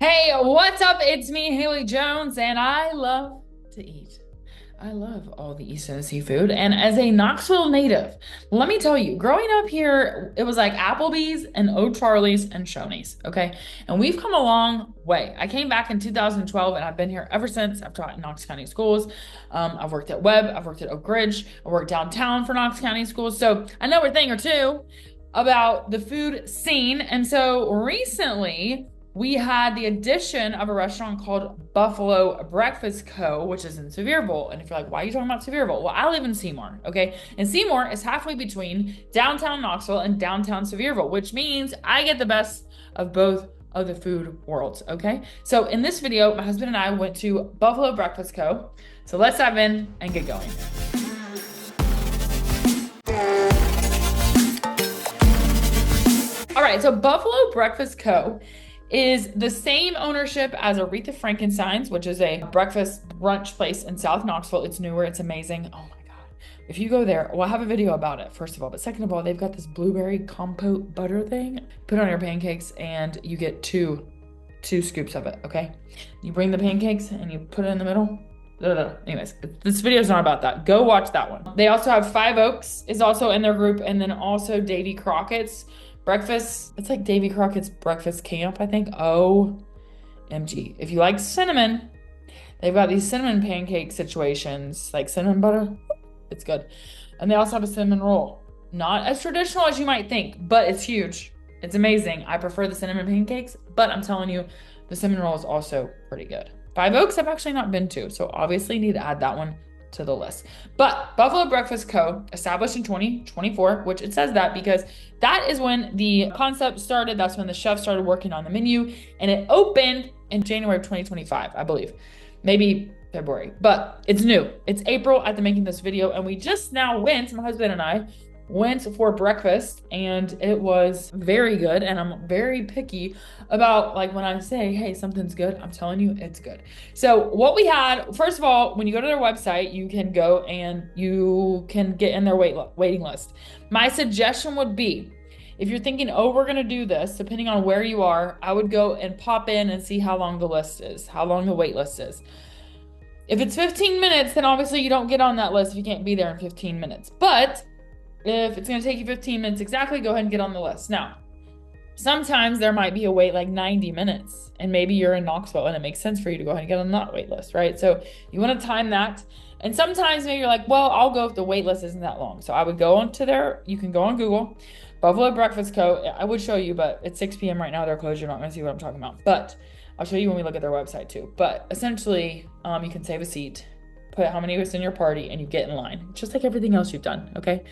Hey, what's up? It's me, Haley Jones, and I love to eat. I love all the East Tennessee food. And as a Knoxville native, let me tell you, growing up here, it was like Applebee's and O'Charlie's and Shoney's, okay? And we've come a long way. I came back in 2012 and I've been here ever since. I've taught in Knox County schools. I've worked at Webb, I've worked at Oak Ridge, I worked downtown for Knox County schools. So I know a thing or two about the food scene. And so recently, we had the addition of a restaurant called Buffalo Breakfast Co., which is in Sevierville. And if you're like, why are you talking about Sevierville? Well, I live in Seymour, okay? And Seymour is halfway between downtown Knoxville and downtown Sevierville, which means I get the best of both of the food worlds, okay? So in this video, my husband and I went to Buffalo Breakfast Co. So let's dive in and get going. All right, so Buffalo Breakfast Co. is the same ownership as Artha Frankincense, which is a breakfast brunch place in South Knoxville. It's newer, it's amazing. Oh my God. If you go there, well, I have a video about it, first of all. But second of all, they've got this blueberry compote butter thing. Put on your pancakes and you get two scoops of it, okay? You bring the pancakes and you put it in the middle. Anyways, this video is not about that. Go watch that one. They also have Five Oaks is also in their group, and then also Davy Crockett's breakfast. It's like Davy Crockett's breakfast camp, I think. OMG. If you like cinnamon, they've got these cinnamon pancake situations, like cinnamon butter. It's good. And they also have a cinnamon roll. Not as traditional as you might think, but it's huge. It's amazing. I prefer the cinnamon pancakes, but I'm telling you, the cinnamon roll is also pretty good. Five Oaks I've actually not been to, so obviously need to add that one to the list. But Buffalo Breakfast Co. established in 2024, which it says that because that is when the concept started. That's when the chef started working on the menu, and it opened in January of 2025, I believe. Maybe February, but it's new. It's April at the making this video, and we just now went, my husband and I, went for breakfast, and it was very good. And I'm very picky about, like, when I say, hey, something's good, I'm telling you it's good. So what we had, first of all, when you go to their website, you can go and you can get in their waiting list. My suggestion would be, if you're thinking, oh, we're gonna do this, depending on where you are, I would go and pop in and see how long the list is, how long the wait list is. If it's 15 minutes, then obviously you don't get on that list if you can't be there in 15 minutes. But if it's going to take you 15 minutes exactly, go ahead and get on the list. Now, sometimes there might be a wait like 90 minutes, and maybe you're in Knoxville and it makes sense for you to go ahead and get on that wait list, right? So you want to time that. And sometimes maybe you're like, well, I'll go if the wait list isn't that long. So I would go onto you can go on Google, Buffalo Breakfast Co. I would show you, but it's 6 p.m. right now. They're closed. You're not going to see what I'm talking about. But I'll show you when we look at their website too. But essentially, you can save a seat, put how many was in your party, and you get in line. Just like everything else you've done, okay?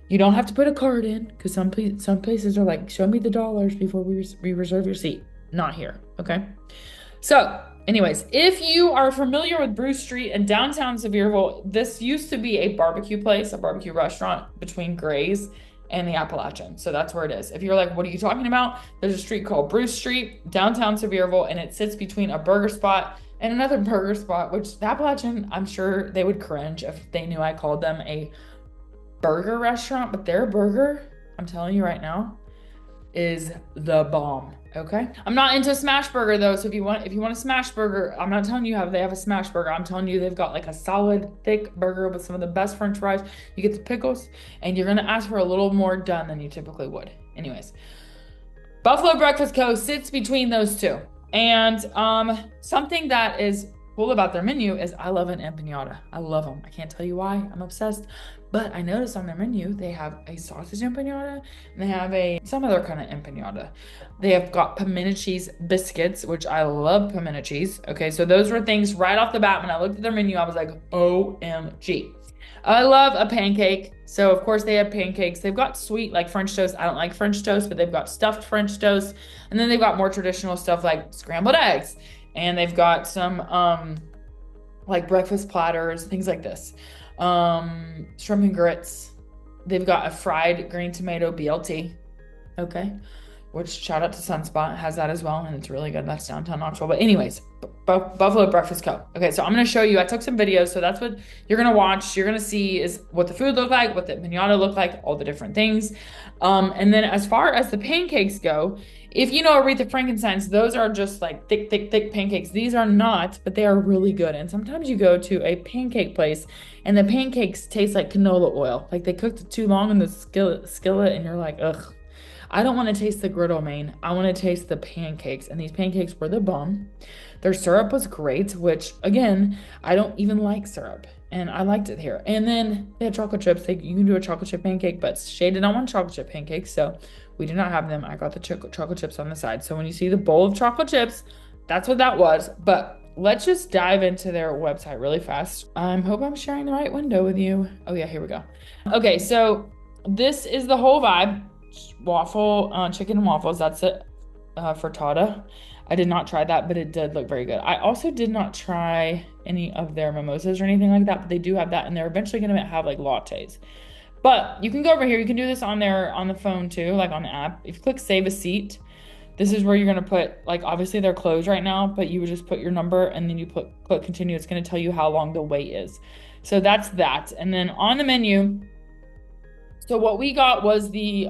You don't have to put a card in, because some places are like, show me the dollars before we reserve your seat. Not here, okay? So anyways, if you are familiar with Bruce Street in downtown Sevierville, this used to be a barbecue place, a barbecue restaurant between Gray's and the Appalachian. So that's where it is. If you're like, what are you talking about? There's a street called Bruce Street, downtown Sevierville, and it sits between a burger spot and another burger spot, which the Appalachian, I'm sure they would cringe if they knew I called them a burger restaurant, but their burger, I'm telling you right now, is the bomb. Okay, I'm not into smash burger though, so if you want a smash burger, I'm not telling you they have a smash burger. I'm telling you they've got like a solid thick burger with some of the best french fries. You get the pickles, and you're gonna ask for a little more done than you typically would. Anyways, Buffalo Breakfast Co. sits between those two. And something that is cool about their menu is I love an empanada. I love them. I can't tell you why. I'm obsessed. But I noticed on their menu, they have a sausage empanada, and they have some other kind of empanada. They have got pimento cheese biscuits, which I love pimento cheese. Okay, so those were things right off the bat. When I looked at their menu, I was like, OMG. I love a pancake. So of course they have pancakes. They've got sweet, like French toast. I don't like French toast, but they've got stuffed French toast. And then they've got more traditional stuff like scrambled eggs. And they've got some like breakfast platters, things like this. Shrimp and grits. They've got a fried green tomato BLT. Okay. Which, shout out to Sunspot, has that as well, and it's really good. That's downtown Knoxville. But anyways, Buffalo Breakfast Co. Okay, so I'm going to show you. I took some videos, so that's what you're going to watch. You're going to see is what the food looked like, what the pinata looked like, all the different things. And then as far as the pancakes go, If you know Aretha Frankincense, those are just like thick, thick, thick pancakes. These are not, but they are really good. And sometimes you go to a pancake place and the pancakes taste like canola oil. Like they cooked it too long in the skillet, and you're like, ugh. I don't want to taste the griddle main. I want to taste the pancakes. And these pancakes were the bomb. Their syrup was great, which again, I don't even like syrup. And I liked it here. And then they had chocolate chips. You can do a chocolate chip pancake, but Shay did not want chocolate chip pancakes, so we did not have them. I got the chocolate chips on the side. So when you see the bowl of chocolate chips, that's what that was. But let's just dive into their website really fast. I hope I'm sharing the right window with you. Oh yeah, here we go. Okay, so this is the whole vibe. Waffle, chicken and waffles. That's it frittata. I did not try that, but it did look very good. I also did not try any of their mimosas or anything like that, but they do have that, and they're eventually going to have like lattes. But you can go over here. You can do this on the phone too, like on the app. If you click save a seat, this is where you're going to put, like, obviously they're closed right now, but you would just put your number and then you click continue. It's going to tell you how long the wait is. So that's that. And then on the menu, so what we got was the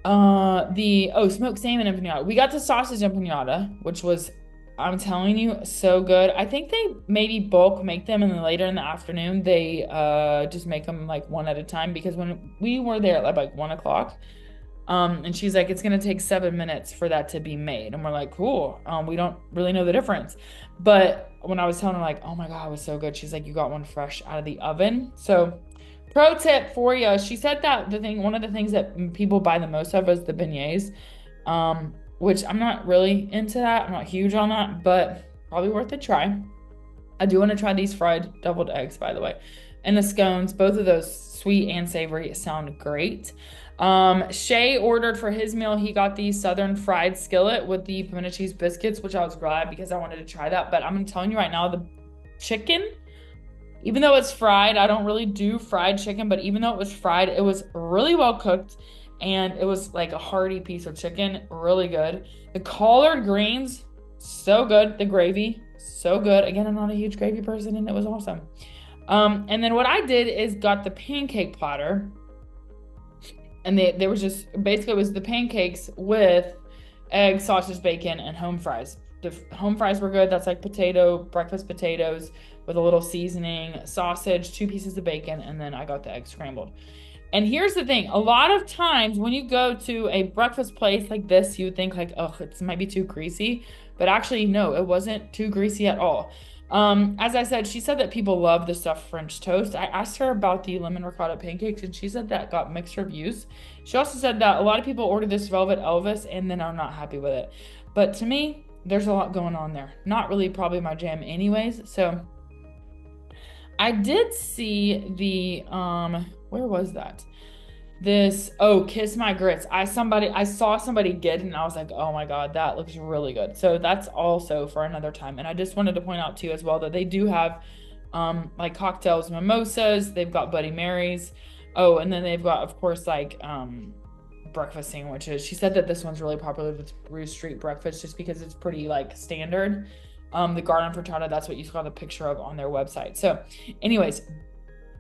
smoked salmon empanada. We got the sausage empanada, which was, I'm telling you, so good. I think they maybe bulk make them, and then later in the afternoon they just make them like one at a time, because when we were there at like 1 o'clock, and she's like, it's gonna take 7 minutes for that to be made, and we're like, cool. We don't really know the difference, but when I was telling her like, oh my god, it was so good, she's like, you got one fresh out of the oven. So pro tip for you, she said that one of the things that people buy the most of is the beignets, which I'm not really into that. I'm not huge on that, but probably worth a try. I do want to try these fried deviled eggs, by the way, and the scones. Both of those, sweet and savory, sound great. Shay ordered for his meal, he got the southern fried skillet with the pimento cheese biscuits, which I was glad because I wanted to try that. But I'm telling you right now, the chicken, even though it's fried, I don't really do fried chicken, but even though it was fried, it was really well cooked, and it was like a hearty piece of chicken, really good. The collard greens, so good. The gravy, so good. Again, I'm not a huge gravy person, and it was awesome. And then what I did is got the pancake platter, and they was just, basically it was the pancakes with egg, sausage, bacon, and home fries. The home fries were good. That's like breakfast potatoes with a little seasoning, sausage, 2 pieces of bacon, and then I got the egg scrambled. And here's the thing. A lot of times when you go to a breakfast place like this, you would think like, oh, it might be too greasy. But actually, no, it wasn't too greasy at all. As I said, she said that people love the stuffed French toast. I asked her about the lemon ricotta pancakes, and she said that got mixed reviews. She also said that a lot of people order this Velvet Elvis and then are not happy with it. But to me, there's a lot going on there. Not really probably my jam anyways. So I did see the, where was that? Kiss My Grits. I saw somebody get it, and I was like, oh my God, that looks really good. So that's also for another time. And I just wanted to point out too as well that they do have like cocktails, mimosas, they've got Bloody Marys. Oh, and then they've got, of course, like breakfast sandwiches. She said that this one's really popular with Bruce Street breakfast just because it's pretty like standard. The garden frittata, that's what you saw the picture of on their website. So anyways,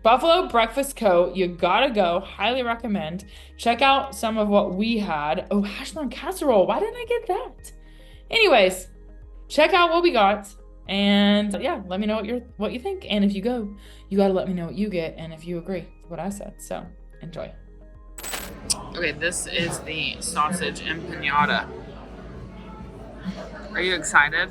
Buffalo Breakfast Co., you gotta go. Highly recommend. Check out some of what we had. Oh, hash brown casserole. Why didn't I get that? Anyways, check out what we got. And yeah, let me know what you think. And if you go, you gotta let me know what you get and if you agree with what I said. So enjoy. Okay, this is the sausage empanada. Are you excited?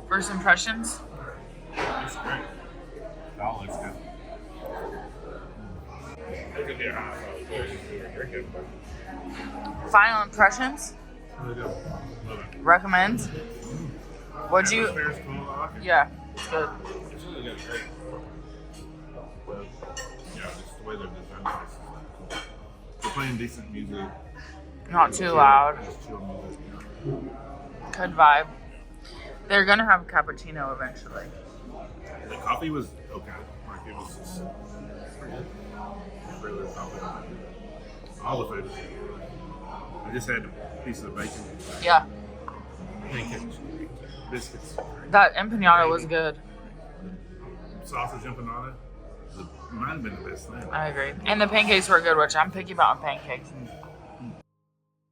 First impressions? That's great. That looks good. Final impressions? Really good. Love it. Recommend? What'd you? Atmosphere's cool. I like it. Yeah, it's good. It's really good. Great. Yeah, just the way they're designed. Cool. They're playing decent music. Not too loud. Just chill music. Good vibe. They're gonna have a cappuccino eventually. The coffee was okay. Like it was just regular coffee. All the food. just had a piece of bacon. Yeah. Pancakes. Biscuits. That empanada was good. Sausage empanada. Might have been the best thing. I agree. And the pancakes were good, which I'm picky about on pancakes.